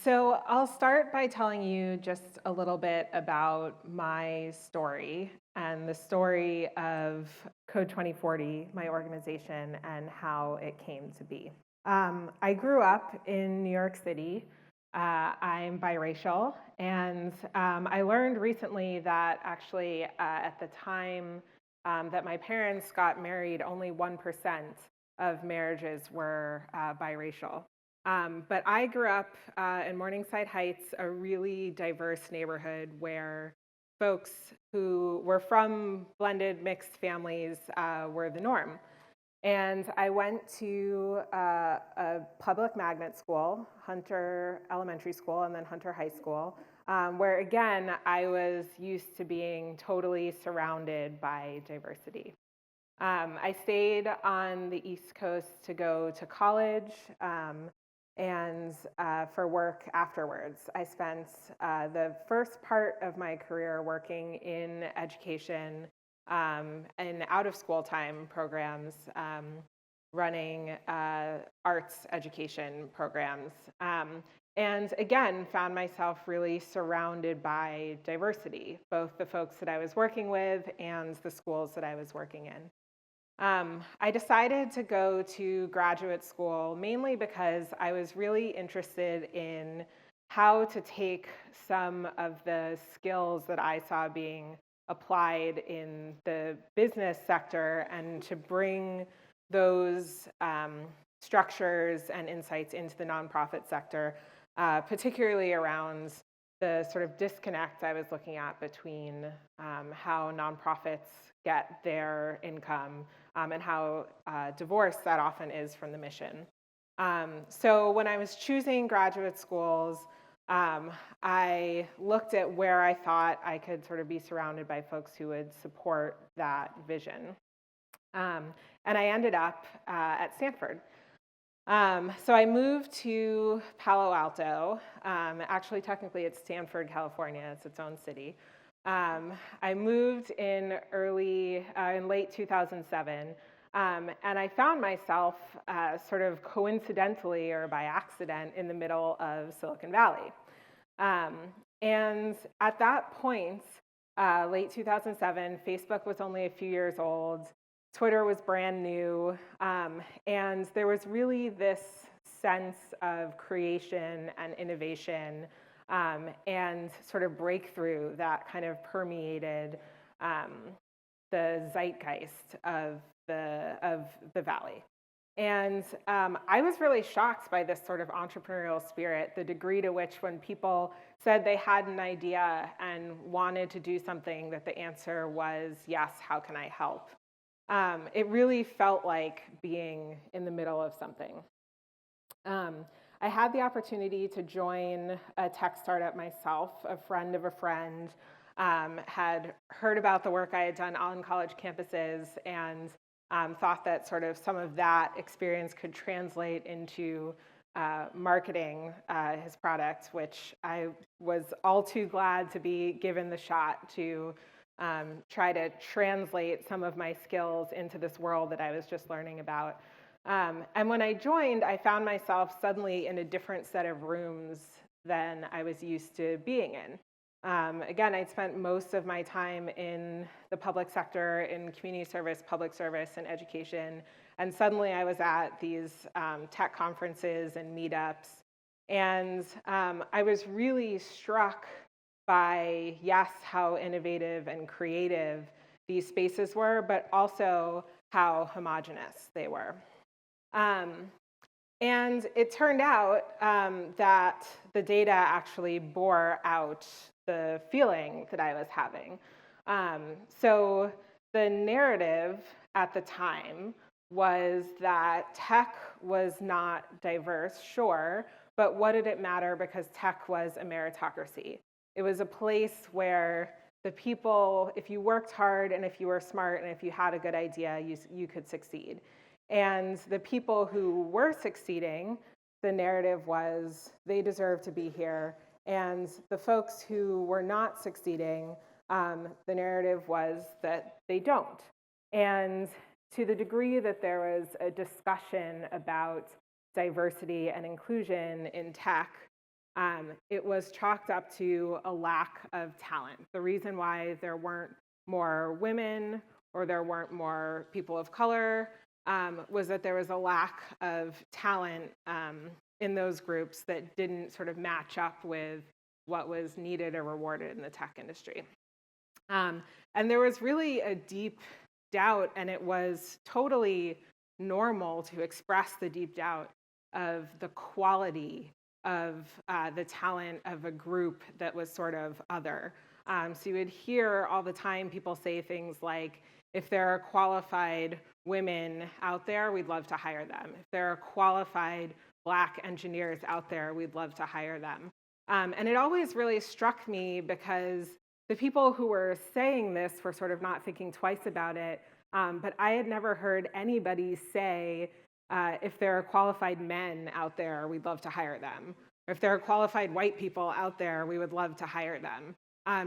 So I'll start by telling you just a little bit about my story and the story of Code 2040, my organization, and how it came to be. I grew up in New York City. I'm biracial, and I learned recently that actually at the time that my parents got married, only 1% of marriages were biracial. But I grew up in Morningside Heights, a really diverse neighborhood where folks who were from blended mixed families were the norm. And I went to a public magnet school, Hunter Elementary School, and then Hunter High School, where again, I was used to being totally surrounded by diversity. I stayed on the East Coast to go to college and for work afterwards. I spent the first part of my career working in education and out-of-school time programs, running arts education programs. And again, found myself really surrounded by diversity, both the folks that I was working with and the schools that I was working in. I decided to go to graduate school mainly because I was really interested in how to take some of the skills that I saw being applied in the business sector and to bring those structures and insights into the nonprofit sector, particularly around the sort of disconnect I was looking at between how nonprofits get their income and how divorced that often is from the mission. So when I was choosing graduate schools, I looked at where I thought I could sort of be surrounded by folks who would support that vision. And I ended up at Stanford. So I moved to Palo Alto. Actually, technically, it's Stanford, California. It's its own city. I moved in late 2007, and I found myself sort of coincidentally or by accident in the middle of Silicon Valley. And at that point, late 2007, Facebook was only a few years old. Twitter was brand new, and there was really this sense of creation and innovation and sort of breakthrough that kind of permeated the zeitgeist of the valley. And I was really shocked by this sort of entrepreneurial spirit, the degree to which when people said they had an idea and wanted to do something, that the answer was, yes, how can I help? It really felt like being in the middle of something. I had the opportunity to join a tech startup myself. A friend of a friend had heard about the work I had done on college campuses and thought that sort of some of that experience could translate into marketing his product, which I was all too glad to be given the shot to try to translate some of my skills into this world that I was just learning about. And when I joined, I found myself suddenly in a different set of rooms than I was used to being in. Again, I'd spent most of my time in the public sector, in community service, public service, and education. And suddenly I was at these tech conferences and meetups. And I was really struck by, yes, how innovative and creative these spaces were, but also how homogenous they were. And it turned out that the data actually bore out the feeling that I was having. So the narrative at the time was that tech was not diverse, sure, but what did it matter because tech was a meritocracy? It was a place where the people, if you worked hard and if you were smart and if you had a good idea, you could succeed. And the people who were succeeding, the narrative was they deserve to be here. And the folks who were not succeeding, the narrative was that they don't. And to the degree that there was a discussion about diversity and inclusion in tech, it was chalked up to a lack of talent. The reason why there weren't more women or there weren't more people of color was that there was a lack of talent in those groups that didn't sort of match up with what was needed or rewarded in the tech industry. And there was really a deep doubt, and it was totally normal to express the deep doubt of the quality of the talent of a group that was sort of other. So you would hear all the time people say things like, if there are qualified women out there, we'd love to hire them. If there are qualified Black engineers out there, we'd love to hire them. And it always really struck me because the people who were saying this were sort of not thinking twice about it, but I had never heard anybody say, if there are qualified men out there, we'd love to hire them. Or if there are qualified white people out there, we would love to hire them.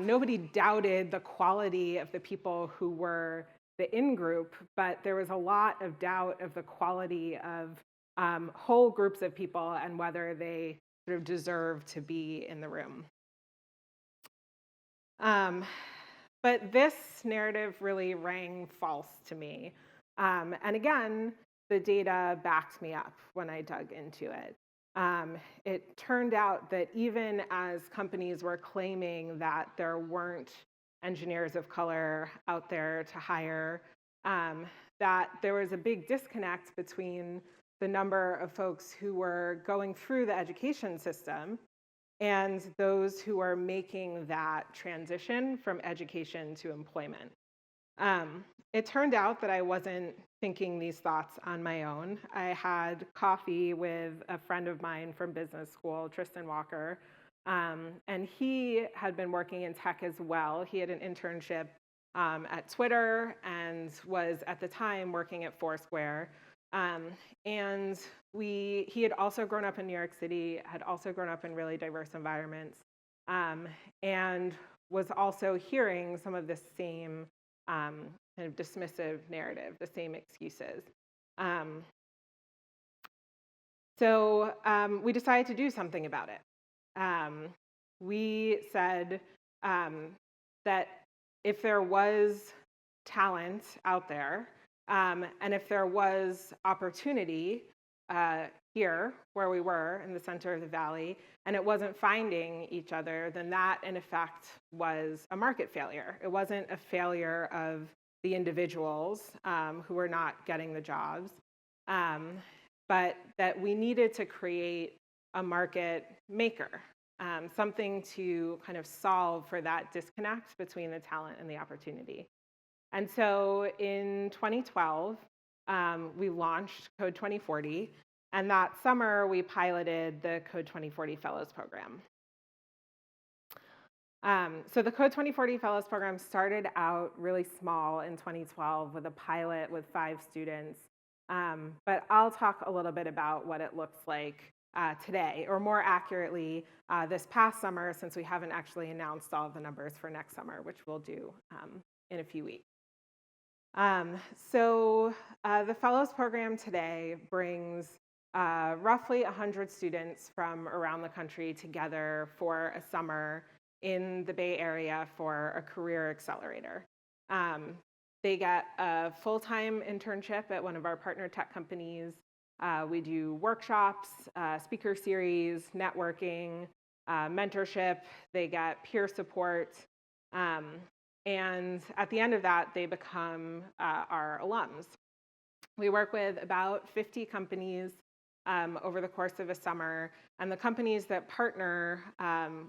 Nobody doubted the quality of the people who were the in-group, but there was a lot of doubt of the quality of whole groups of people and whether they sort of deserve to be in the room. But this narrative really rang false to me. And again, the data backed me up when I dug into it. It turned out that even as companies were claiming that there weren't engineers of color out there to hire, that there was a big disconnect between the number of folks who were going through the education system and those who are making that transition from education to employment. It turned out that I wasn't thinking these thoughts on my own. I had coffee with a friend of mine from business school, Tristan Walker, and he had been working in tech as well. He had an internship at Twitter and was at the time working at Foursquare. And he had also grown up in New York City, had also grown up in really diverse environments, and was also hearing some of the same kind of dismissive narrative, the same excuses. So we decided to do something about it. We said that if there was talent out there, and if there was opportunity here where we were in the center of the valley, and it wasn't finding each other, then that in effect was a market failure. It wasn't a failure of the individuals who were not getting the jobs, but that we needed to create a market maker, something to kind of solve for that disconnect between the talent and the opportunity. And so in 2012, we launched Code 2040, and that summer we piloted the Code 2040 Fellows Program. So the Code 2040 Fellows Program started out really small in 2012 with a pilot with 5 students, but I'll talk a little bit about what it looks like today, or more accurately, this past summer, since we haven't actually announced all of the numbers for next summer, which we'll do in a few weeks. So the Fellows Program today brings roughly 100 students from around the country together for a summer in the Bay Area for a career accelerator. They get a full-time internship at one of our partner tech companies. We do workshops, speaker series, networking, mentorship. They get peer support. And at the end of that, they become our alums. We work with about 50 companies over the course of a summer, and the companies that partner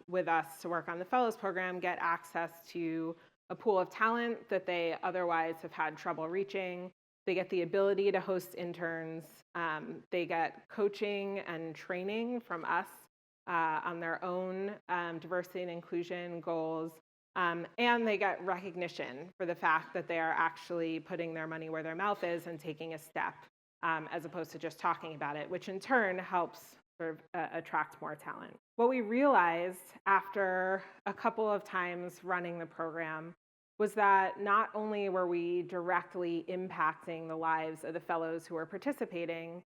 with us to work on the Fellows Program get access to a pool of talent that they otherwise have had trouble reaching. They get the ability to host interns. They get coaching and training from us on their own diversity and inclusion goals. And they get recognition for the fact that they are actually putting their money where their mouth is and taking a step, as opposed to just talking about it, which in turn helps sort of attract more talent. What we realized after a couple of times running the program was that not only were we directly impacting the lives of the fellows who were participating,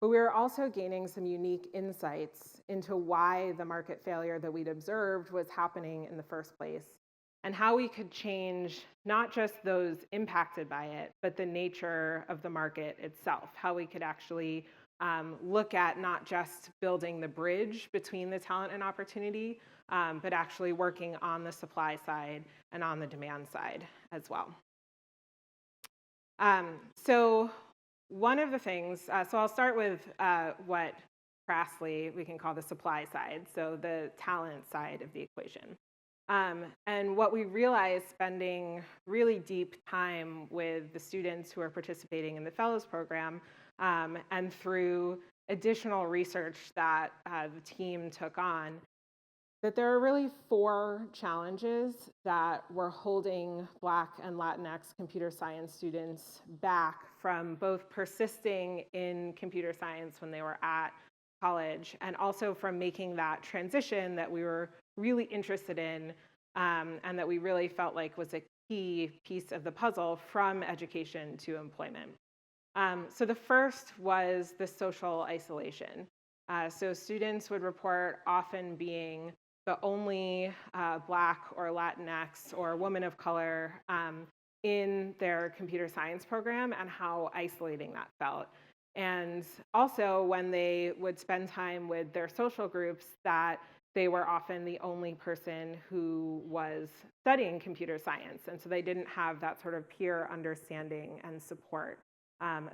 but we were also gaining some unique insights into why the market failure that we'd observed was happening in the first place, and how we could change not just those impacted by it, but the nature of the market itself, how we could actually look at not just building the bridge between the talent and opportunity, but actually working on the supply side and on the demand side as well. So one of the things, so I'll start with what crassly we can call the supply side, so the talent side of the equation. And what we realized spending really deep time with the students who are participating in the Fellows Program, and through additional research that the team took on, that there are really 4 challenges that were holding Black and Latinx computer science students back from both persisting in computer science when they were at college, and also from making that transition that we were really interested in, and that we really felt like was a key piece of the puzzle from education to employment. So the first was the social isolation. So students would report often being the only Black or Latinx or woman of color in their computer science program, and how isolating that felt. And also when they would spend time with their social groups, that they were often the only person who was studying computer science. And so they didn't have that sort of peer understanding and support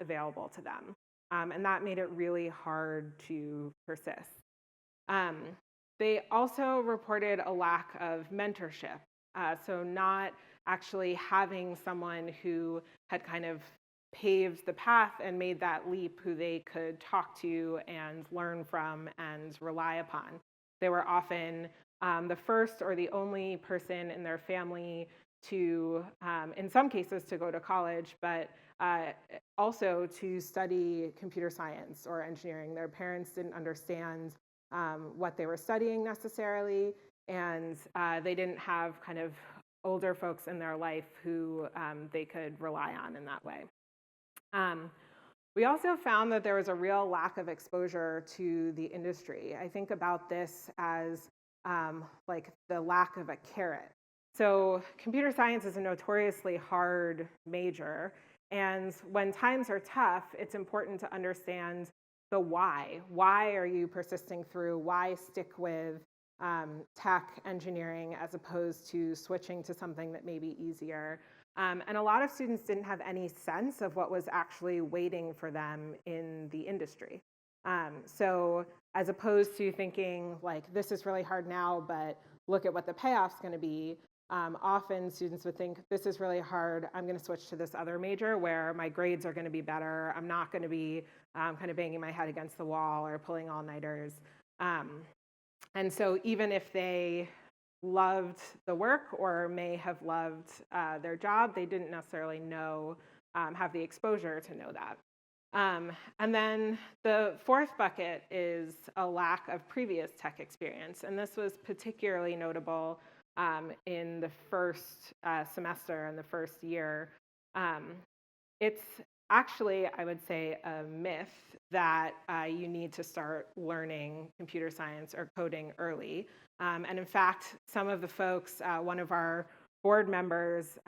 available to them. And that made it really hard to persist. They also reported a lack of mentorship. So not actually having someone who had kind of paved the path and made that leap, who they could talk to and learn from and rely upon. They were often the first or the only person in their family to, in some cases, to go to college, but also to study computer science or engineering. Their parents didn't understand what they were studying necessarily, and they didn't have kind of older folks in their life who they could rely on in that way. We also found that there was a real lack of exposure to the industry. I think about this as like the lack of a carrot. So computer science is a notoriously hard major, and when times are tough, it's important to understand the why. Why are you persisting through? Why stick with tech engineering as opposed to switching to something that may be easier? And a lot of students didn't have any sense of what was actually waiting for them in the industry. So as opposed to thinking like, this is really hard now, but look at what the payoff's going to be, often students would think, this is really hard, I'm going to switch to this other major where my grades are going to be better, I'm not going to be kind of banging my head against the wall or pulling all-nighters. And so even if they loved the work or may have loved their job, they didn't necessarily know, have the exposure to know that. And then the 4th bucket is a lack of previous tech experience. And this was particularly notable in the first semester and the first year. It's actually, I would say, a myth that you need to start learning computer science or coding early. And in fact, some of the folks, one of our board members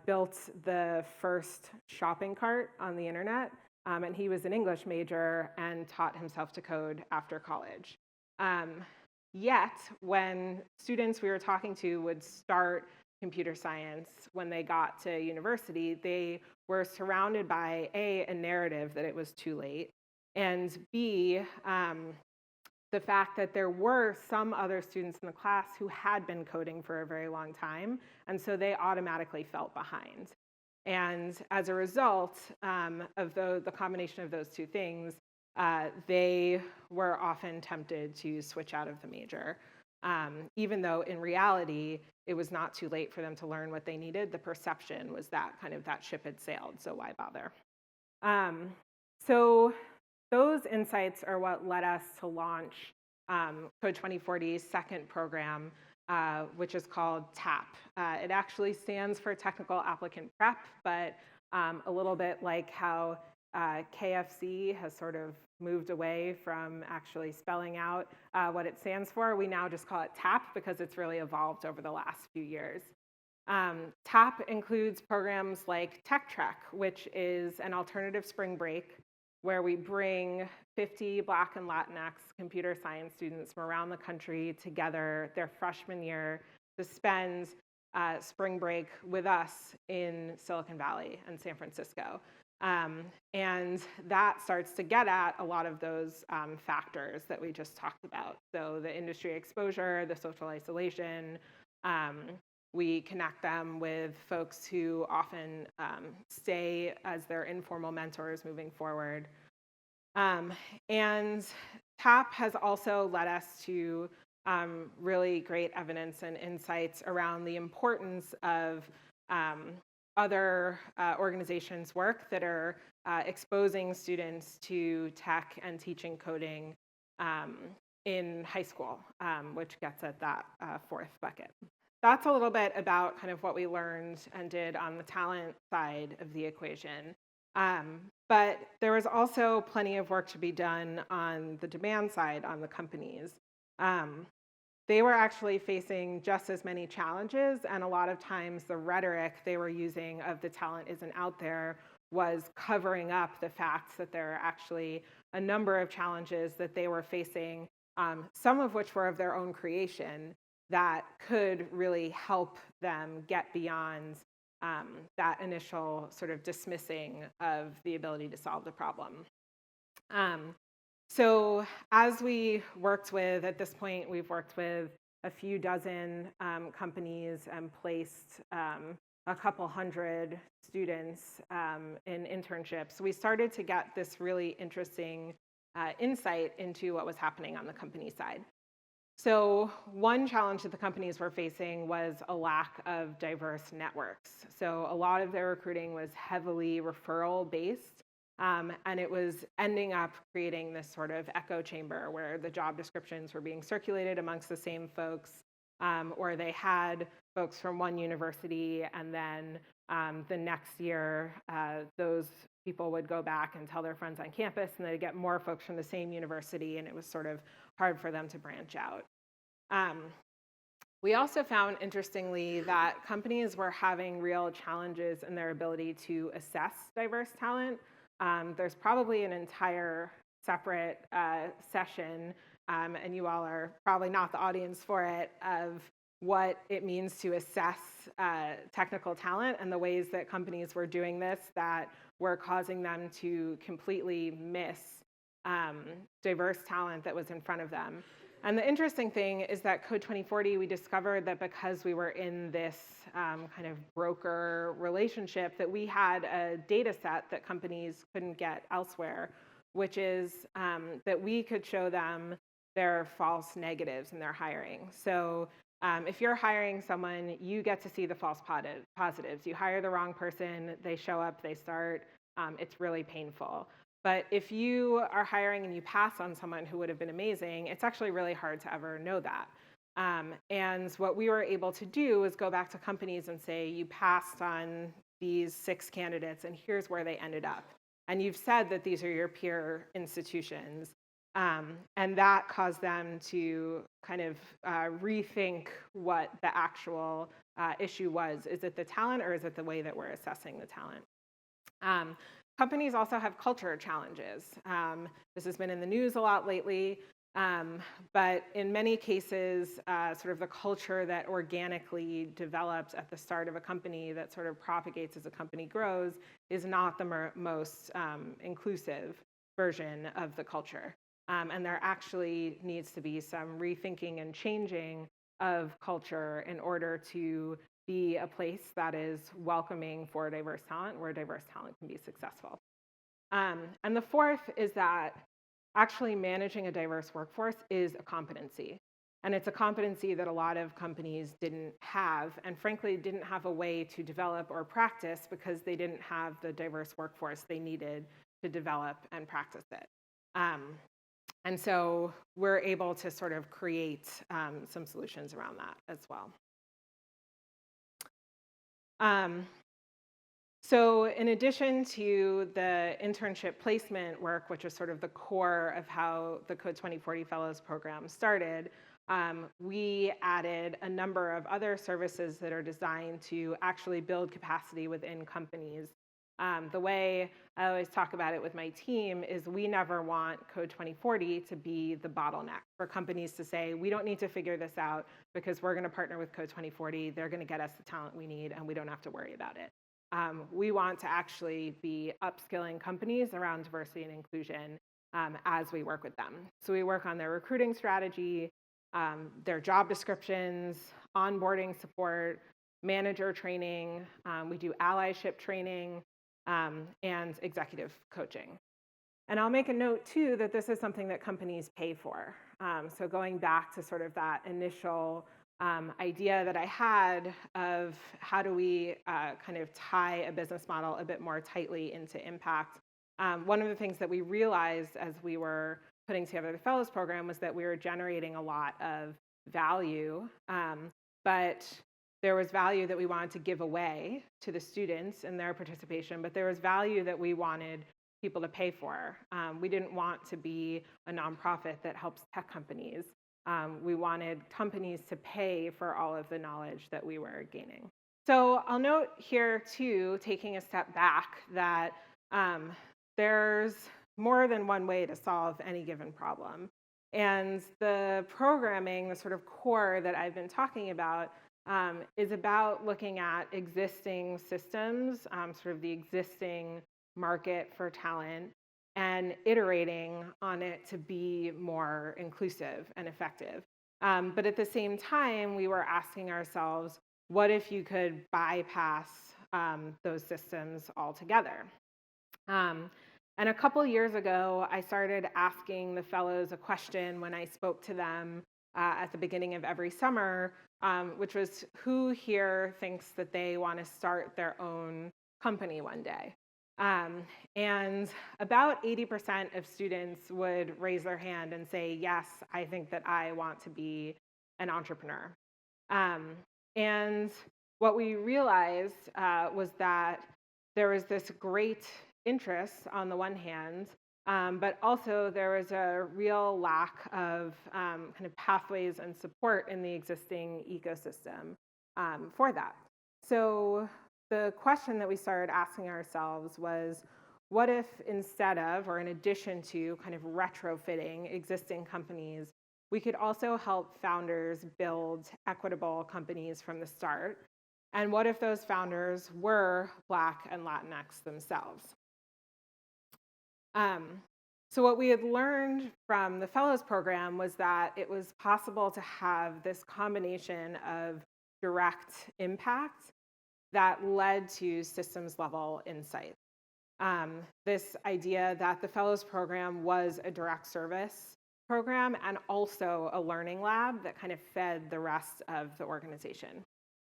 built the first shopping cart on the internet, and he was an English major and taught himself to code after college. Yet, when students we were talking to would start computer science when they got to university, they were surrounded by a narrative that it was too late, and B, the fact that there were some other students in the class who had been coding for a very long time, and so they automatically felt behind. And as a result of the combination of those two things, they were often tempted to switch out of the major. Even though in reality, it was not too late for them to learn what they needed, the perception was that kind of that ship had sailed, so why bother? So those insights are what led us to launch Code 2040's second program, which is called TAP. It actually stands for Technical Applicant Prep, but a little bit like how KFC has sort of moved away from actually spelling out what it stands for. We now just call it TAP because it's really evolved over the last few years. TAP includes programs like Tech Trek, which is an alternative spring break where we bring 50 Black and Latinx computer science students from around the country together their freshman year to spend spring break with us in Silicon Valley and San Francisco. And that starts to get at a lot of those factors that we just talked about. So the industry exposure, the social isolation, we connect them with folks who often stay as their informal mentors moving forward. And TAP has also led us to really great evidence and insights around the importance of other organizations' work that are exposing students to tech and teaching coding in high school, which gets at that fourth bucket. That's a little bit about kind of what we learned and did on the talent side of the equation. But there was also plenty of work to be done on the demand side, on the companies. They were actually facing just as many challenges, and a lot of times the rhetoric they were using of the talent isn't out there was covering up the fact that there are actually a number of challenges that they were facing, some of which were of their own creation, that could really help them get beyond that initial sort of dismissing of the ability to solve the problem. So as we worked with, at this point, we've worked with a few dozen companies and placed a couple hundred students in internships. We started to get this really interesting insight into what was happening on the company side. So one challenge that the companies were facing was a lack of diverse networks. So a lot of their recruiting was heavily referral-based, and it was ending up creating this sort of echo chamber where the job descriptions were being circulated amongst the same folks, or they had folks from one university, and then the next year, those people would go back and tell their friends on campus, and they'd get more folks from the same university, and it was sort of hard for them to branch out. We also found, interestingly, that companies were having real challenges in their ability to assess diverse talent. There's probably an entire separate session, and you all are probably not the audience for it, of what it means to assess technical talent and the ways that companies were doing this that were causing them to completely miss diverse talent that was in front of them. And the interesting thing is that Code 2040, we discovered that because we were in this kind of broker relationship, that we had a data set that companies couldn't get elsewhere, which is that we could show them their false negatives in their hiring. So if you're hiring someone, you get to see the false positives. You hire the wrong person, they show up, they start, it's really painful. But if you are hiring and you pass on someone who would have been amazing, it's actually really hard to ever know that. And what we were able to do is go back to companies and say, you passed on these 6 candidates, and here's where they ended up. And you've said that these are your peer institutions. And that caused them to kind of rethink what the actual issue was. Is it the talent, or is it the way that we're assessing the talent? Companies also have culture challenges. This has been in the news a lot lately, but in many cases, sort of the culture that organically develops at the start of a company that sort of propagates as a company grows is not the most inclusive version of the culture. And there actually needs to be some rethinking and changing of culture in order to be a place that is welcoming for diverse talent, where diverse talent can be successful. And the fourth is that actually managing a diverse workforce is a competency. And it's a competency that a lot of companies didn't have, and frankly didn't have a way to develop or practice because they didn't have the diverse workforce they needed to develop and practice it. And so we're able to sort of create some solutions around that as well. So in addition to the internship placement work, which is sort of the core of how the Code 2040 Fellows Program started, we added a number of other services that are designed to actually build capacity within companies. The way I always talk about it with my team is we never want Code 2040 to be the bottleneck for companies to say, we don't need to figure this out because we're going to partner with Code 2040. They're going to get us the talent we need, and we don't have to worry about it. We want to actually be upskilling companies around diversity and inclusion as we work with them. So we work on their recruiting strategy, their job descriptions, onboarding support, manager training. We do allyship training and executive coaching. And I'll make a note, too, that this is something that companies pay for. So going back to sort of that initial idea that I had of how do we kind of tie a business model a bit more tightly into impact. One of the things that we realized as we were putting together the Fellows Program was that we were generating a lot of value, but there was value that we wanted to give away to the students in their participation, but there was value that we wanted people to pay for. We didn't want to be a nonprofit that helps tech companies. We wanted companies to pay for all of the knowledge that we were gaining. So I'll note here, too, taking a step back, that there's more than one way to solve any given problem. And the programming, the sort of core that I've been talking about, is about looking at existing systems, sort of the existing market for talent, and iterating on it to be more inclusive and effective. But at the same time, we were asking ourselves, what if you could bypass those systems altogether? And a couple years ago, I started asking the fellows a question when I spoke to them at the beginning of every summer, which was, who here thinks that they want to start their own company one day? And about 80% of students would raise their hand and say, yes, I think that I want to be an entrepreneur. And what we realized was that there was this great interest on the one hand, but also there was a real lack of kind of pathways and support in the existing ecosystem for that. So the question that we started asking ourselves was, what if instead of, or in addition to, kind of retrofitting existing companies, we could also help founders build equitable companies from the start? And what if those founders were Black and Latinx themselves? So what we had learned from the Fellows Program was that it was possible to have this combination of direct impact that led to systems level insight. This idea that the Fellows Program was a direct service program and also a learning lab that kind of fed the rest of the organization.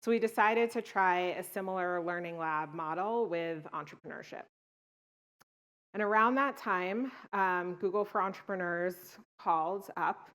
So we decided to try a similar learning lab model with entrepreneurship. And around that time, Google for Entrepreneurs called up.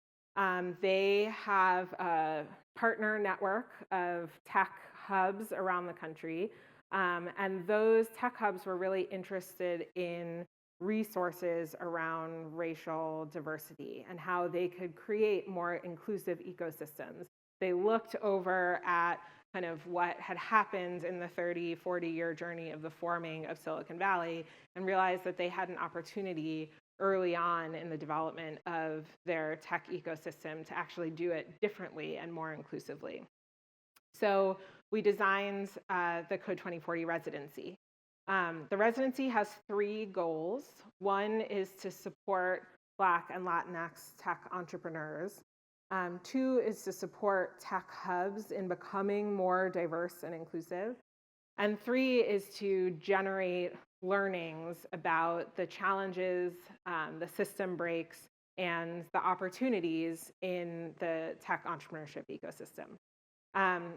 They have a partner network of tech hubs around the country. And those tech hubs were really interested in resources around racial diversity and how they could create more inclusive ecosystems. They looked over at kind of what had happened in the 30, 40-year journey of the forming of Silicon Valley and realized that they had an opportunity early on in the development of their tech ecosystem to actually do it differently and more inclusively. So we designed the Code 2040 residency. The residency has 3 goals. One is to support Black and Latinx tech entrepreneurs. 2 is to support tech hubs in becoming more diverse and inclusive. And 3 is to generate learnings about the challenges, the system breaks, and the opportunities in the tech entrepreneurship ecosystem.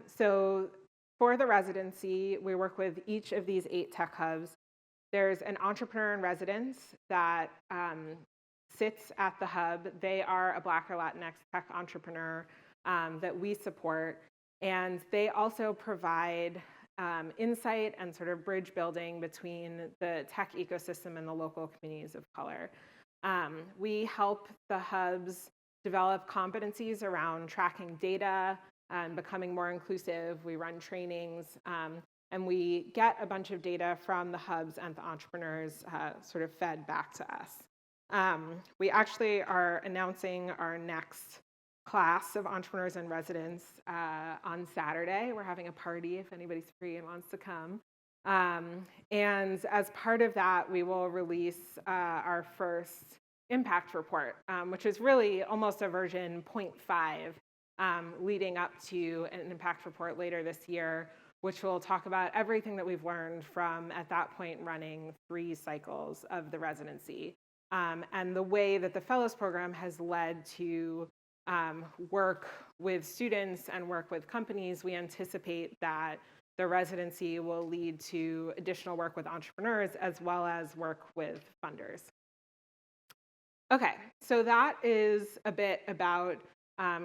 So for the residency, we work with each of these 8 tech hubs. There's an entrepreneur in residence that sits at the hub. They are a Black or Latinx tech entrepreneur that we support. And they also provide insight and sort of bridge building between the tech ecosystem and the local communities of color. We help the hubs develop competencies around tracking data and becoming more inclusive. We run trainings, and we get a bunch of data from the hubs and the entrepreneurs sort of fed back to us. We actually are announcing our next class of entrepreneurs and residents on Saturday. We're having a party if anybody's free and wants to come. And as part of that, we will release our first impact report, which is really almost a version 0.5, leading up to an impact report later this year, which will talk about everything that we've learned from, at that point, running 3 cycles of the residency. And the way that the Fellows Program has led to work with students and work with companies, we anticipate that the residency will lead to additional work with entrepreneurs as well as work with funders. Okay, so that is a bit about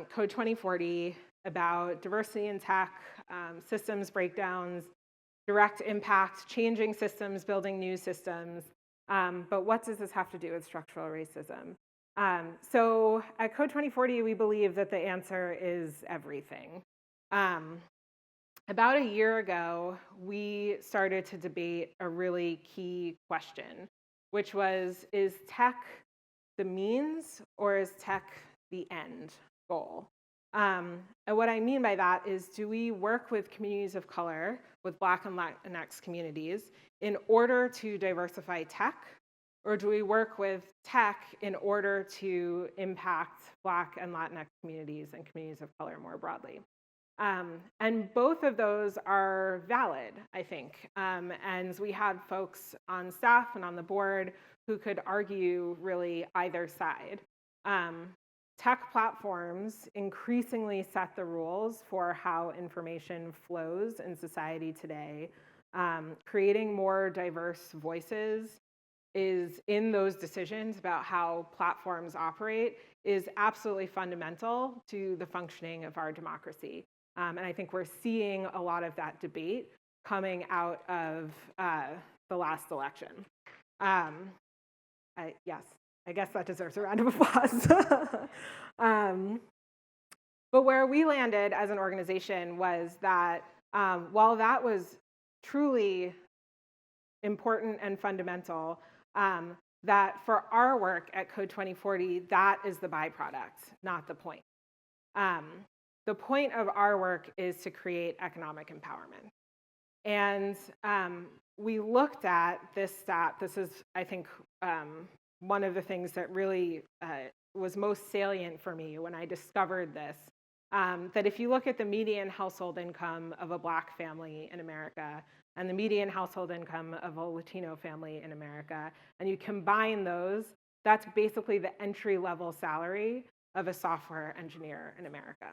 Code 2040, about diversity in tech, systems breakdowns, direct impact, changing systems, building new systems. But what does this have to do with structural racism? So at Code 2040, we believe that the answer is everything. About a year ago, we started to debate a really key question, which was, is tech the means or is tech the end goal? And what I mean by that is, do we work with communities of color, with Black and Latinx communities, in order to diversify tech? Or do we work with tech in order to impact Black and Latinx communities and communities of color more broadly? And both of those are valid, I think. And we had folks on staff and on the board who could argue really either side. Tech platforms increasingly set the rules for how information flows in society today. Creating more diverse voices is in those decisions about how platforms operate is absolutely fundamental to the functioning of our democracy. And I think we're seeing a lot of that debate coming out of the last election. Yes, I guess that deserves a round of applause. But where we landed as an organization was that while that was truly important and fundamental, that for our work at Code 2040, that is the byproduct, not the point. The point of our work is to create economic empowerment. And we looked at this stat. This is, I think, one of the things that really was most salient for me when I discovered this, that if you look at the median household income of a Black family in America and the median household income of a Latino family in America, and you combine those, that's basically the entry-level salary of a software engineer in America.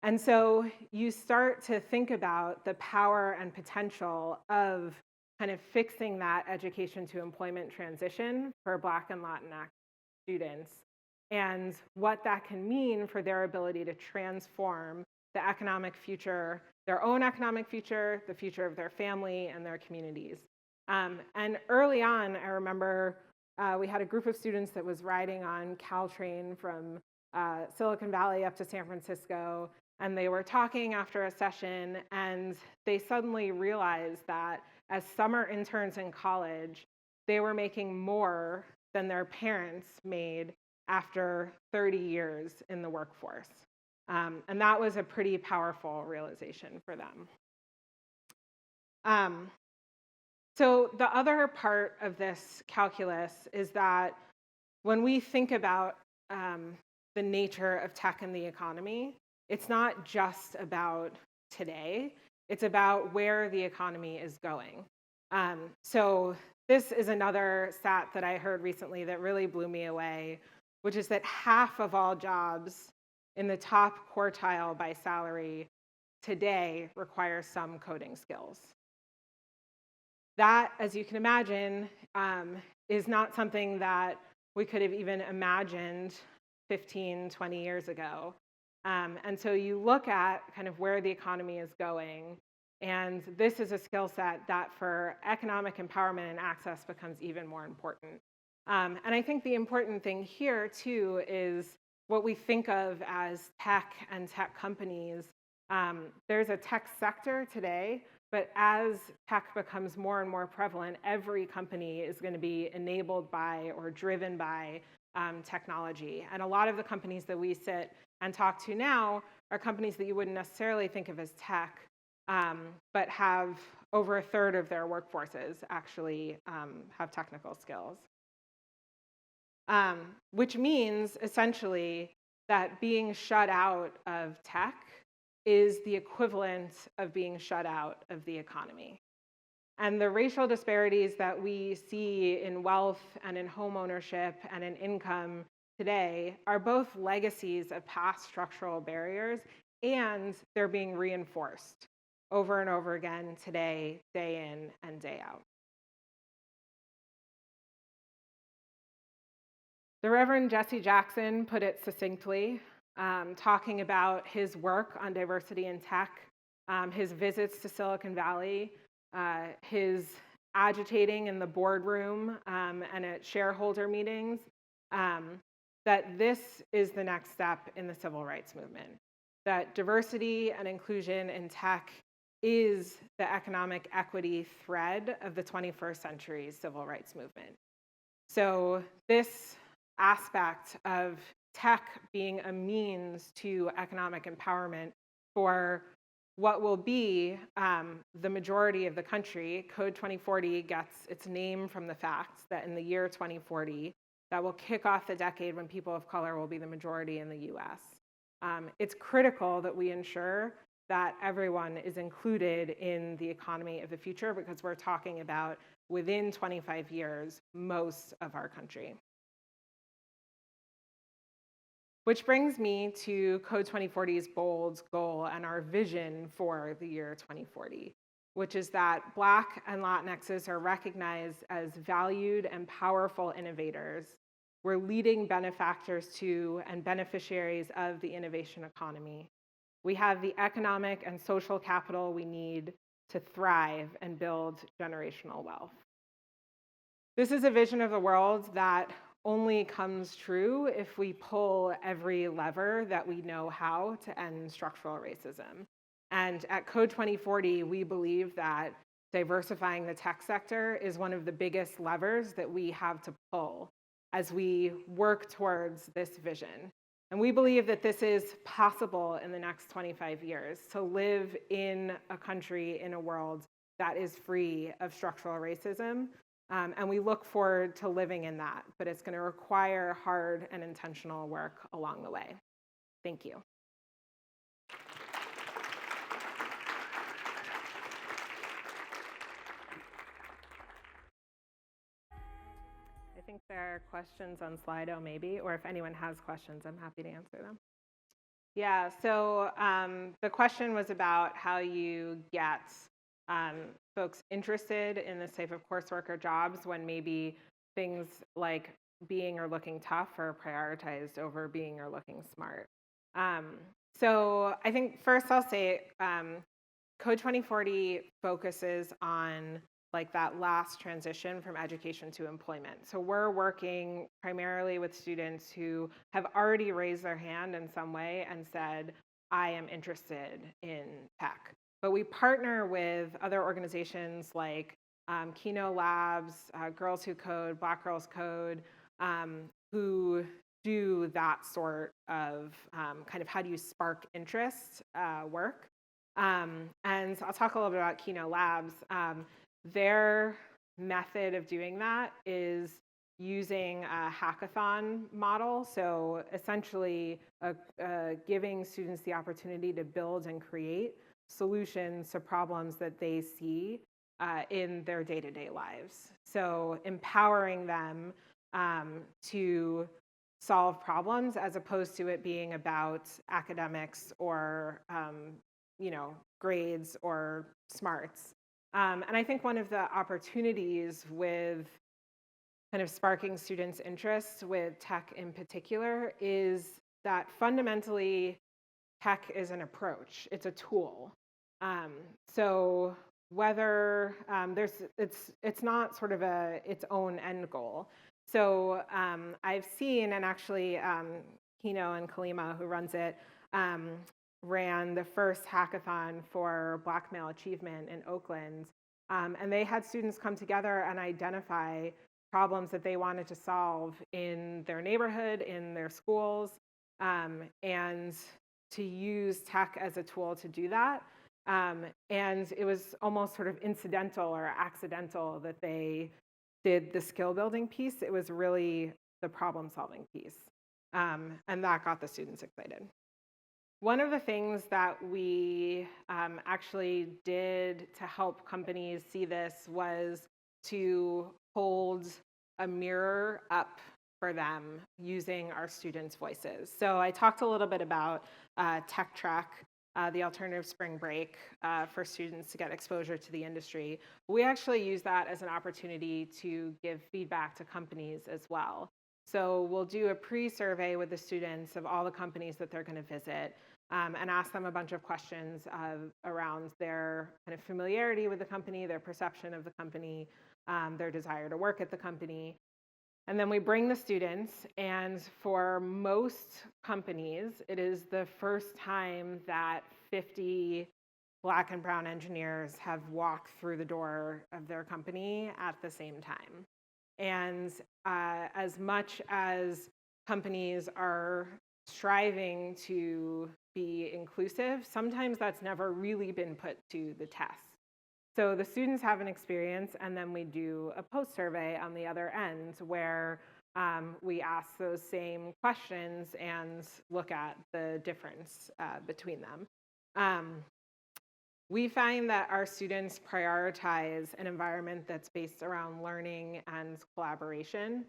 And so you start to think about the power and potential of kind of fixing that education to employment transition for Black and Latinx students and what that can mean for their ability to transform the economic future, their own economic future, the future of their family and their communities. And early on, I remember we had a group of students that was riding on Caltrain from Silicon Valley up to San Francisco, and they were talking after a session, and they suddenly realized that as summer interns in college, they were making more than their parents made after 30 years in the workforce. And that was a pretty powerful realization for them. So the other part of this calculus is that when we think about the nature of tech and the economy, it's not just about today, it's about where the economy is going. So this is another stat that I heard recently that really blew me away, which is that half of all jobs in the top quartile by salary today require some coding skills. That, as you can imagine, is not something that we could have even imagined 15, 20 years ago. And so you look at kind of where the economy is going, And this is a skill set that for economic empowerment and access becomes even more important. And I think the important thing here, too, is what we think of as tech and tech companies. There's a tech sector today, but as tech becomes more and more prevalent, every company is going to be enabled by or driven by technology. And a lot of the companies that we sit and talk to now are companies that you wouldn't necessarily think of as tech, but have over a third of their workforces actually have technical skills. Which means essentially that being shut out of tech is the equivalent of being shut out of the economy. And the racial disparities that we see in wealth and in home ownership and in income today are both legacies of past structural barriers, and they're being reinforced over and over again today, day in and day out. The Reverend Jesse Jackson put it succinctly, talking about his work on diversity in tech, his visits to Silicon Valley, his agitating in the boardroom and at shareholder meetings, that this is the next step in the civil rights movement, that diversity and inclusion in tech is the economic equity thread of the 21st century civil rights movement. So this aspect of tech being a means to economic empowerment for what will be the majority of the country. Code 2040 gets its name from the fact that in the year 2040, that will kick off the decade when people of color will be the majority in the US. It's critical that we ensure that everyone is included in the economy of the future, because we're talking about, within 25 years, most of our country. Which brings me to Code 2040's bold goal and our vision for the year 2040, which is that Black and Latinxes are recognized as valued and powerful innovators. We're leading benefactors to and beneficiaries of the innovation economy. We have the economic and social capital we need to thrive and build generational wealth. This is a vision of the world that only comes true if we pull every lever that we know how to end structural racism. And at Code 2040, we believe that diversifying the tech sector is one of the biggest levers that we have to pull as we work towards this vision. And we believe that this is possible in the next 25 years, to live in a country, in a world that is free of structural racism. And we look forward to living in that, but it's going to require hard and intentional work along the way. Thank you. I think there are questions on Slido maybe, or if anyone has questions, I'm happy to answer them. Yeah, so the question was about how you get folks interested in this type of coursework or jobs when maybe things like being or looking tough are prioritized over being or looking smart. So I think first I'll say Code 2040 focuses on like that last transition from education to employment. So we're working primarily with students who have already raised their hand in some way and said, I am interested in tech. But we partner with other organizations like Kino Labs, Girls Who Code, Black Girls Code, who do that sort of kind of how do you spark interest work. And I'll talk a little bit about Kino Labs. Their method of doing that is using a hackathon model. So essentially giving students the opportunity to build and create solutions to problems that they see in their day-to-day lives. So empowering them to solve problems as opposed to it being about academics or grades or smarts. And I think one of the opportunities with kind of sparking students' interest with tech in particular is that fundamentally tech is an approach, it's a tool. So whether it's not sort of its own end goal. So I've seen, and actually Hino and Kalima, who runs it, um, ran the first hackathon for Black male achievement in Oakland. And they had students come together and identify problems that they wanted to solve in their neighborhood, in their schools, and to use tech as a tool to do that. And it was almost sort of incidental or accidental that they did the skill building piece. It was really the problem solving piece. And that got the students excited. One of the things that we actually did to help companies see this was to hold a mirror up for them using our students' voices. So I talked a little bit about Tech Trek, the alternative spring break for students to get exposure to the industry. We actually use that as an opportunity to give feedback to companies as well. So we'll do a pre-survey with the students of all the companies that they're going to visit, and ask them a bunch of questions around their kind of familiarity with the company, their perception of the company, their desire to work at the company. And then we bring the students, and for most companies, it is the first time that 50 Black and brown engineers have walked through the door of their company at the same time. And as much as companies are striving to be inclusive, sometimes that's never really been put to the test. So the students have an experience, and then we do a post survey on the other end where we ask those same questions and look at the difference between them. We find that our students prioritize an environment that's based around learning and collaboration.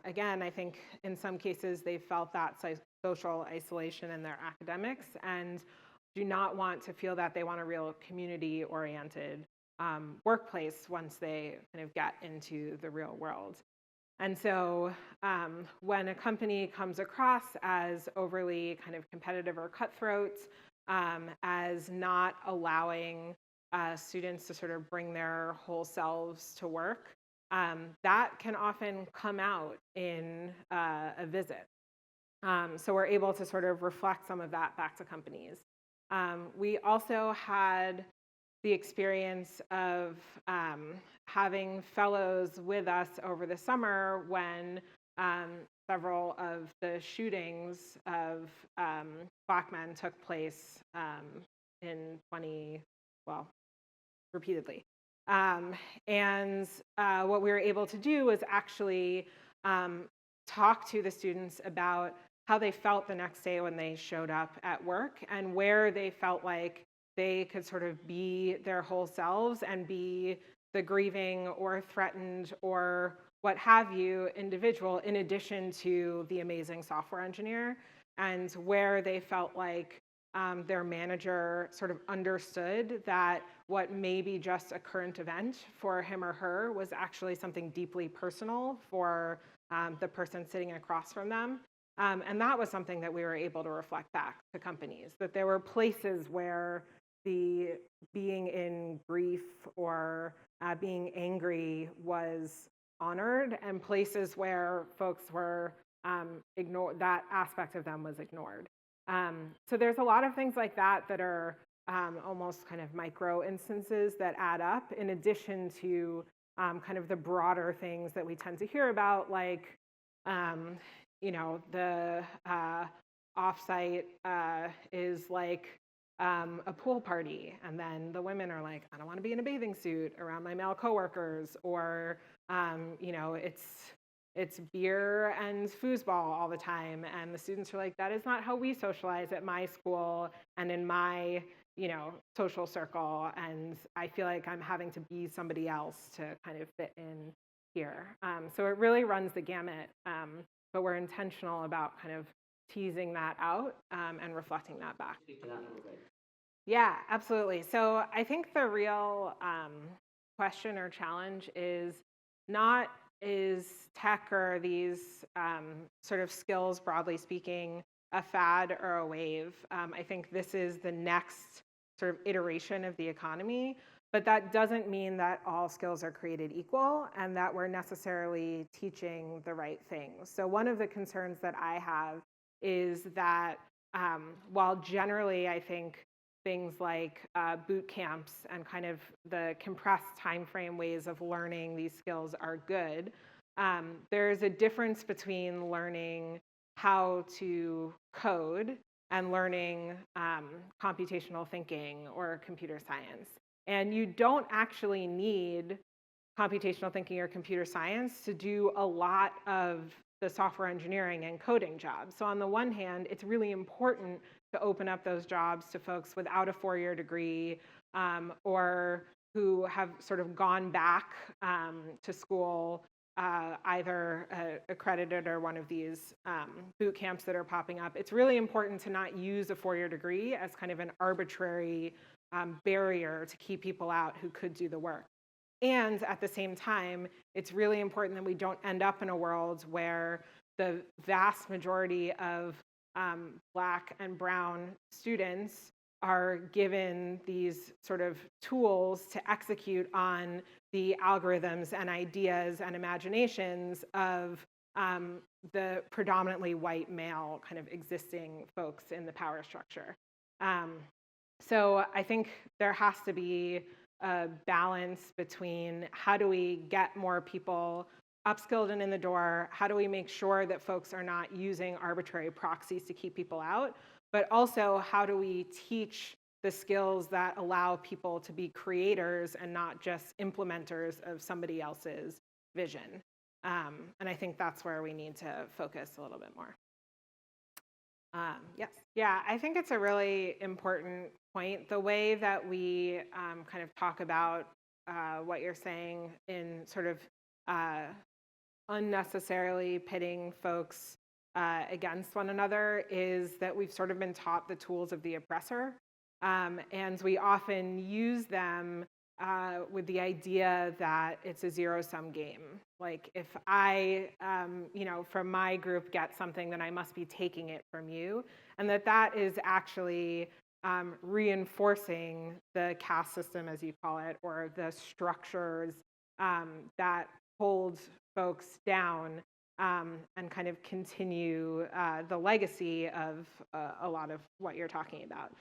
Again, I think in some cases they felt that social isolation in their academics and do not want to feel that they want a real community-oriented workplace once they kind of get into the real world. And so when a company comes across as overly kind of competitive or cutthroat, as not allowing students to sort of bring their whole selves to work, that can often come out in a visit. So we're able to sort of reflect some of that back to companies. We also had the experience of having fellows with us over the summer when several of the shootings of Black men took place repeatedly. And what we were able to do was actually talk to the students about how they felt the next day when they showed up at work and where they felt like they could sort of be their whole selves and be the grieving or threatened or what have you individual in addition to the amazing software engineer, and where they felt like their manager sort of understood that what may be just a current event for him or her was actually something deeply personal for the person sitting across from them. And that was something that we were able to reflect back to companies, that there were places where the being in grief or being angry was honored, and places where folks were ignored, that aspect of them was ignored. So there's a lot of things like that that are almost kind of micro instances that add up, in addition to kind of the broader things that we tend to hear about, like the offsite is like a pool party, and then the women are like, I don't want to be in a bathing suit around my male coworkers, or it's beer and foosball all the time, and the students are like, that is not how we socialize at my school and in my social circle, and I feel like I'm having to be somebody else to kind of fit in here. So it really runs the gamut, but we're intentional about kind of teasing that out and reflecting that back. Speak to that a little bit. Yeah, absolutely. So I think the real question or challenge is not is tech or these sort of skills, broadly speaking, a fad or a wave. I think this is the next sort of iteration of the economy. But that doesn't mean that all skills are created equal and that we're necessarily teaching the right things. So one of the concerns that I have is that while generally I think things like boot camps and kind of the compressed time frame ways of learning these skills are good, there's a difference between learning how to code and learning computational thinking or computer science. And you don't actually need computational thinking or computer science to do a lot of the software engineering and coding jobs. So on the one hand, it's really important to open up those jobs to folks without a 4-year degree or who have sort of gone back to school, either accredited or one of these boot camps that are popping up. It's really important to not use a 4-year degree as kind of an arbitrary barrier to keep people out who could do the work. And at the same time, it's really important that we don't end up in a world where the vast majority of Black and brown students are given these sort of tools to execute on the algorithms and ideas and imaginations of the predominantly white male kind of existing folks in the power structure. So I think there has to be a balance between how do we get more people upskilled and in the door, how do we make sure that folks are not using arbitrary proxies to keep people out, but also how do we teach the skills that allow people to be creators and not just implementers of somebody else's vision. And I think that's where we need to focus a little bit more. Yes. Yeah, I think it's a really important point. The way that we kind of talk about what you're saying in sort of unnecessarily pitting folks against one another is that we've sort of been taught the tools of the oppressor. And we often use them with the idea that it's a zero-sum game. Like if I, from my group get something, then I must be taking it from you. And that is actually reinforcing the caste system, as you call it, or the structures that hold folks down and kind of continue the legacy of a lot of what you're talking about.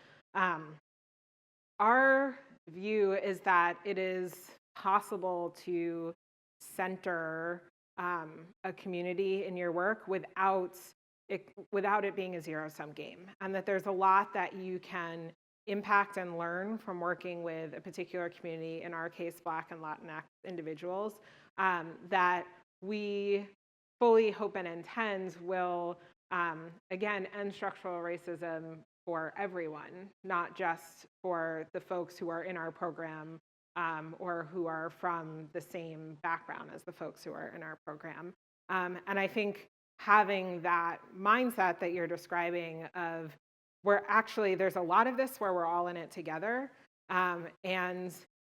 Our view is that it is possible to center a community in your work without it being a zero-sum game, and that there's a lot that you can impact and learn from working with a particular community, in our case, Black and Latinx individuals, that we fully hope and intend will, again, end structural racism for everyone, not just for the folks who are in our program or who are from the same background as the folks who are in our program. And I think having that mindset that you're describing of where actually there's a lot of this where we're all in it together, and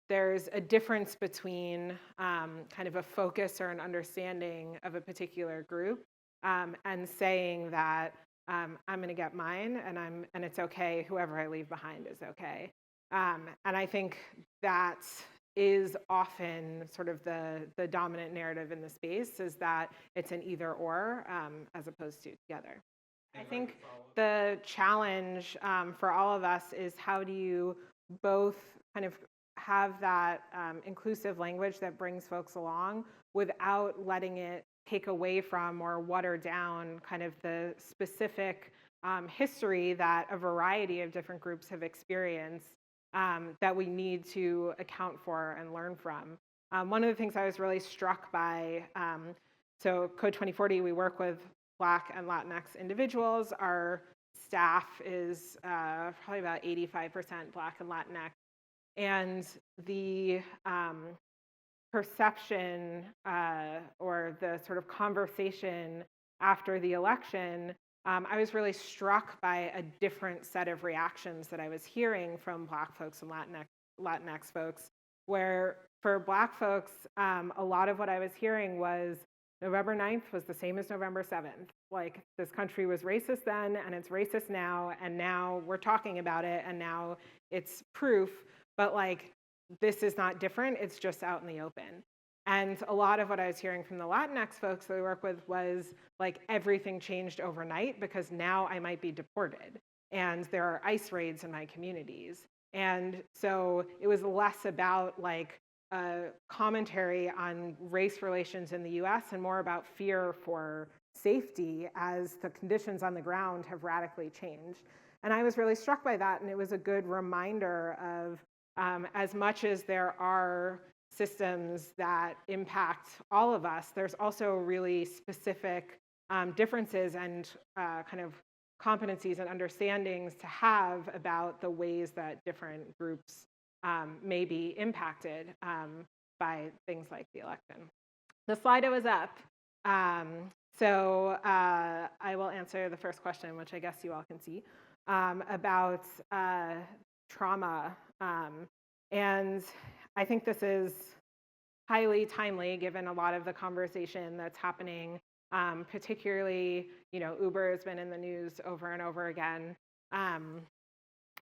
there's a difference between kind of a focus or an understanding of a particular group and saying that I'm going to get mine and it's okay, whoever I leave behind is okay. And I think that is often sort of the dominant narrative in the space, is that it's an either or as opposed to together. I think the challenge for all of us is how do you both kind of have that inclusive language that brings folks along without letting it take away from or water down kind of the specific history that a variety of different groups have experienced that we need to account for and learn from. One of the things I was really struck by, so Code 2040, we work with Black and Latinx individuals. Our staff is probably about 85% Black and Latinx. And the perception or the sort of conversation after the election, I was really struck by a different set of reactions that I was hearing from Black folks and Latinx folks, where for Black folks, a lot of what I was hearing was November 9th was the same as November 7th. Like, this country was racist then, and it's racist now, and now we're talking about it, and now it's proof, but like, this is not different, it's just out in the open. And a lot of what I was hearing from the Latinx folks that we work with was like everything changed overnight because now I might be deported and there are ICE raids in my communities. And so it was less about like a commentary on race relations in the US and more about fear for safety as the conditions on the ground have radically changed. And I was really struck by that, and it was a good reminder of as much as there are systems that impact all of us, there's also really specific differences and kind of competencies and understandings to have about the ways that different groups may be impacted by things like the election. The Slido is up. So I will answer the first question, which I guess you all can see, about trauma. And I think this is highly timely given a lot of the conversation that's happening, particularly, Uber has been in the news over and over again.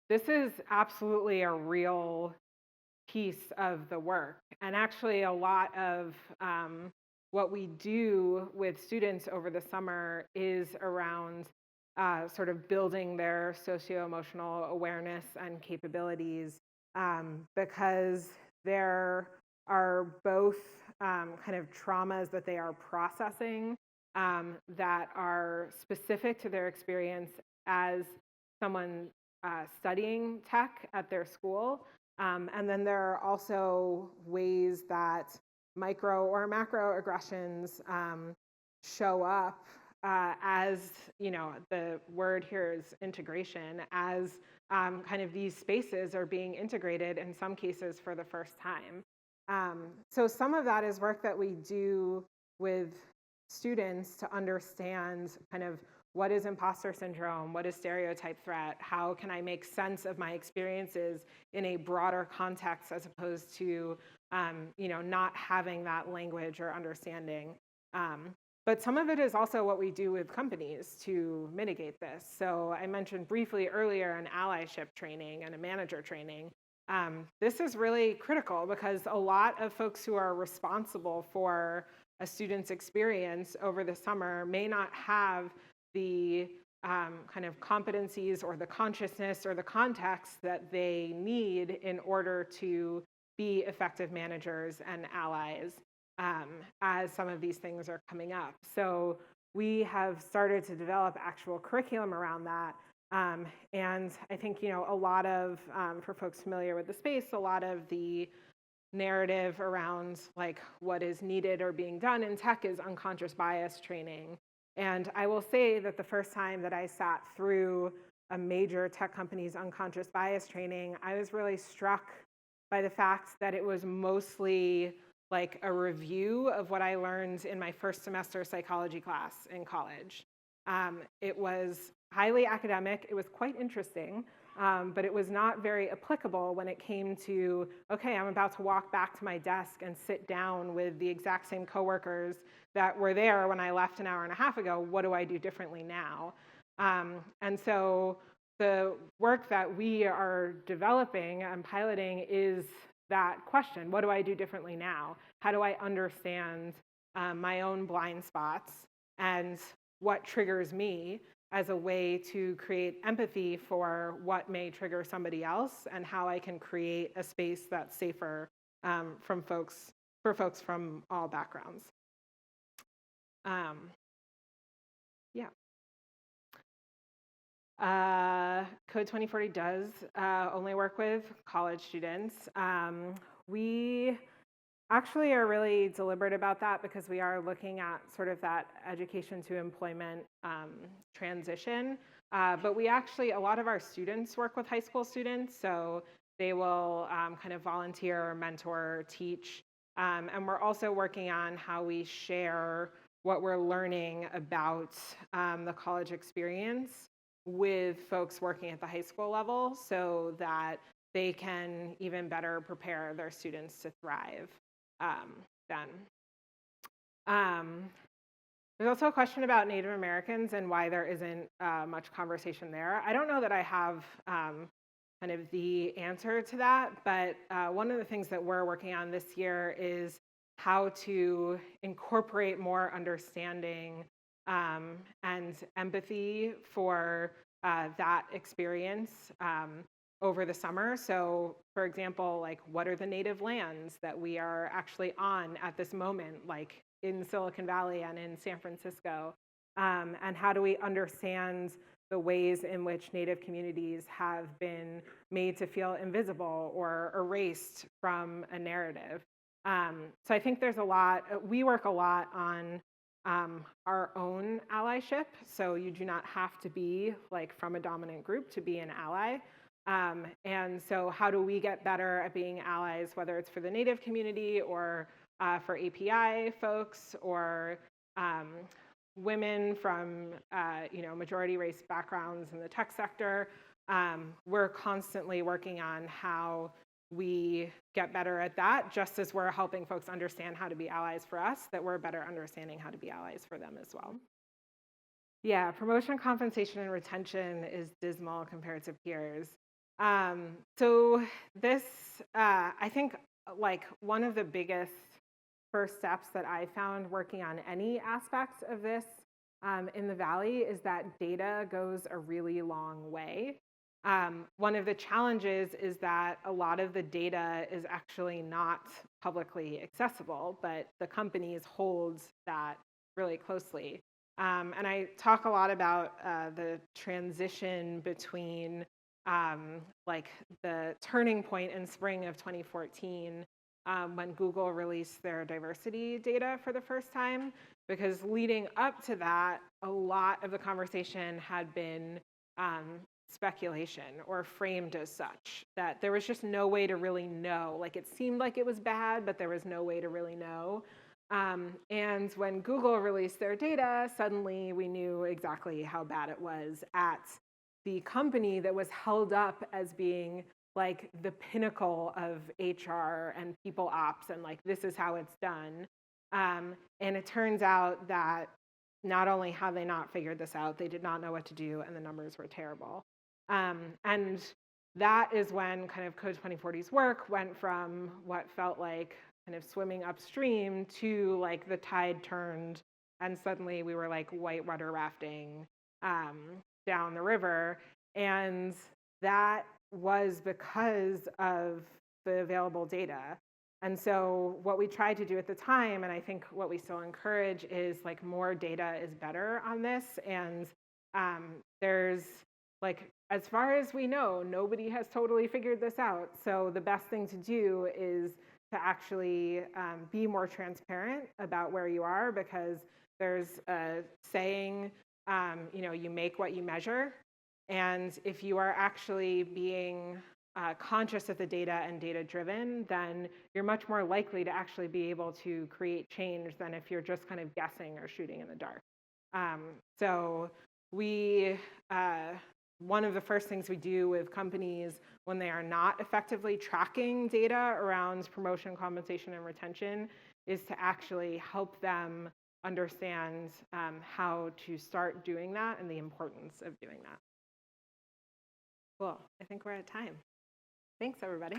This is absolutely a real piece of the work. And actually a lot of what we do with students over the summer is around sort of building their socio-emotional awareness and capabilities, because there are both kind of traumas that they are processing that are specific to their experience as someone studying tech at their school. And then there are also ways that micro or macro aggressions show up as, the word here is integration, as kind of these spaces are being integrated in some cases for the first time. So some of that is work that we do with students to understand kind of what is imposter syndrome, what is stereotype threat, how can I make sense of my experiences in a broader context as opposed to, not having that language or understanding. But some of it is also what we do with companies to mitigate this. So I mentioned briefly earlier an allyship training and a manager training. This is really critical because a lot of folks who are responsible for a student's experience over the summer may not have the kind of competencies or the consciousness or the context that they need in order to be effective managers and allies as some of these things are coming up. So we have started to develop actual curriculum around that. And I think, a lot of, for folks familiar with the space, a lot of the narrative around like what is needed or being done in tech is unconscious bias training. And I will say that the first time that I sat through a major tech company's unconscious bias training, I was really struck by the fact that it was mostly like a review of what I learned in my first semester psychology class in college. It was highly academic. It was quite interesting, but it was not very applicable when it came to, okay, I'm about to walk back to my desk and sit down with the exact same coworkers that were there when I left an hour and a half ago. What do I do differently now? And so the work that we are developing and piloting is that question. What do I do differently now? How do I understand my own blind spots and what triggers me as a way to create empathy for what may trigger somebody else and how I can create a space that's safer for folks from all backgrounds. Code 2040 does only work with college students. We actually are really deliberate about that because we are looking at sort of that education to employment transition. But we actually, a lot of our students work with high school students, so they will kind of volunteer, mentor, teach. And we're also working on how we share what we're learning about the college experience with folks working at the high school level so that they can even better prepare their students to thrive then. There's also a question about Native Americans and why there isn't much conversation there. I don't know that I have kind of the answer to that, but one of the things that we're working on this year is how to incorporate more understanding and empathy for that experience over the summer. So, for example, like, what are the native lands that we are actually on at this moment, like in Silicon Valley and in San Francisco? And how do we understand the ways in which Native communities have been made to feel invisible or erased from a narrative? So I think there's a lot. We work a lot on our own allyship. So you do not have to be like from a dominant group to be an ally. And so how do we get better at being allies, whether it's for the Native community or for API folks or women from majority race backgrounds in the tech sector? We're constantly working on how we get better at that, just as we're helping folks understand how to be allies for us, that we're better understanding how to be allies for them as well. Yeah, promotion, compensation, and retention is dismal compared to peers. So this, I think, like, one of the biggest first steps that I found working on any aspects of this in the Valley is that data goes a really long way. One of the challenges is that a lot of the data is actually not publicly accessible, but the companies hold that really closely. And I talk a lot about the transition between like the turning point in spring of 2014 when Google released their diversity data for the first time, because leading up to that, a lot of the conversation had been speculation or framed as such, that there was just no way to really know. Like, it seemed like it was bad, but there was no way to really know. And when Google released their data, suddenly we knew exactly how bad it was at the company that was held up as being like the pinnacle of HR and people ops, and like, this is how it's done. And it turns out that not only have they not figured this out, they did not know what to do, and the numbers were terrible. And that is when kind of Code 2040's work went from what felt like kind of swimming upstream to like the tide turned, and suddenly we were like white water rafting down the river. And that was because of the available data. And so what we tried to do at the time, and I think what we still encourage, is like more data is better on this. And there's like, as far as we know, nobody has totally figured this out. So the best thing to do is to actually be more transparent about where you are, because there's a saying, you make what you measure. And if you are actually being conscious of the data and data-driven, then you're much more likely to actually be able to create change than if you're just kind of guessing or shooting in the dark. So one of the first things we do with companies when they are not effectively tracking data around promotion, compensation, and retention is to actually help them understand how to start doing that and the importance of doing that. Cool. I think we're at time. Thanks, everybody.